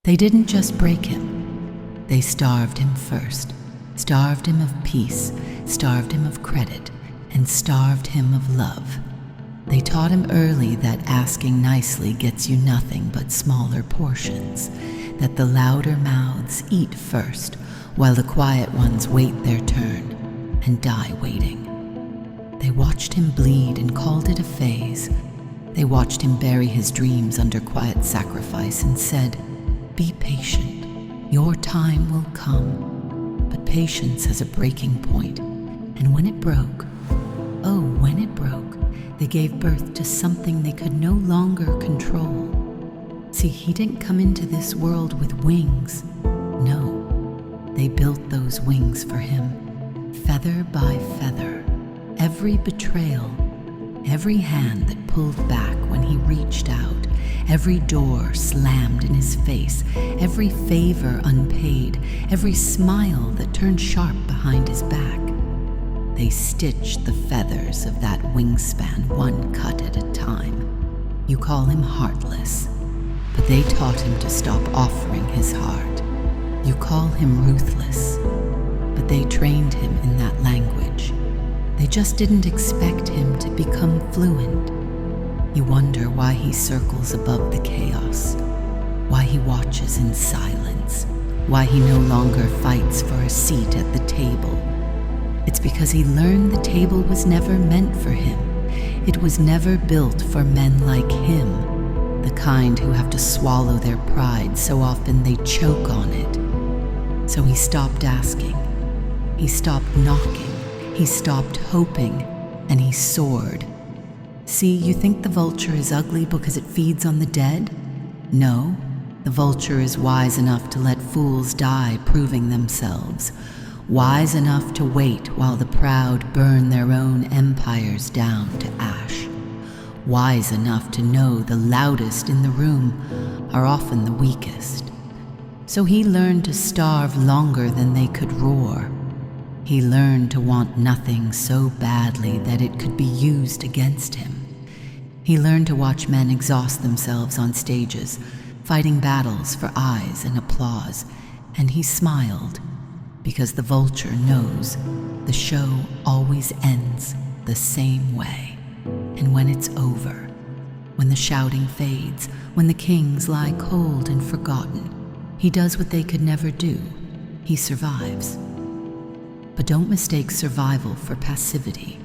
They didn't just break him, they starved him first, starved him of peace, starved him of credit, and starved him of love. They taught him early that asking nicely gets you nothing but smaller portions, that the louder mouths eat first, while the quiet ones wait their turn and die waiting. They watched him bleed and called it a phase. They watched him bury his dreams under quiet sacrifice and said, "Be patient, your time will come." But patience has a breaking point, and when it broke, when it broke, they gave birth to something they could no longer control. See, he didn't come into this world with wings. No, they built those wings for him, feather by feather. Every betrayal, every hand that pulled back when he reached out, every door slammed in his face, every favor unpaid, every smile that turned sharp behind his back. They stitched the feathers of that wingspan one cut at a time. You call him heartless, but they taught him to stop offering his heart. You call him ruthless, but they trained him in that language. They just didn't expect him to become fluent. You wonder why he circles above the chaos, why he watches in silence, why he no longer fights for a seat at the table. It's because he learned the table was never meant for him. It was never built for men like him, the kind who have to swallow their pride so often they choke on it. So he stopped asking, he stopped knocking, he stopped hoping, and he soared. See, you think the vulture is ugly because it feeds on the dead? No, the vulture is wise enough to let fools die proving themselves, wise enough to wait while the proud burn their own empires down to ash, wise enough to know the loudest in the room are often the weakest. So he learned to starve longer than they could roar. He learned to want nothing so badly that it could be used against him. He learned to watch men exhaust themselves on stages, fighting battles for eyes and applause, and he smiled, because the vulture knows the show always ends the same way. And when it's over, when the shouting fades, when the kings lie cold and forgotten, he does what they could never do. He survives. But don't mistake survival for passivity.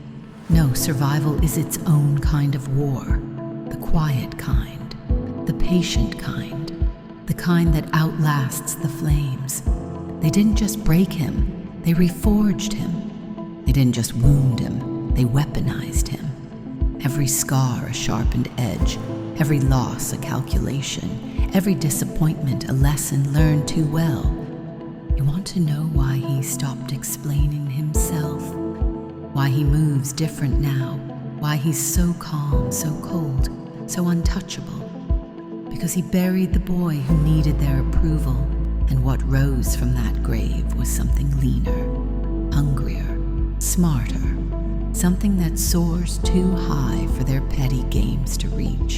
No, survival is its own kind of war, the quiet kind, the patient kind, the kind that outlasts the flames. They didn't just break him, they reforged him. They didn't just wound him, they weaponized him. Every scar a sharpened edge, every loss a calculation, every disappointment a lesson learned too well. You want to know why he stopped explaining himself? Why he moves different now? Why he's so calm, so cold, so untouchable? Because he buried the boy who needed their approval, and what rose from that grave was something leaner, hungrier, smarter, something that soars too high for their petty games to reach.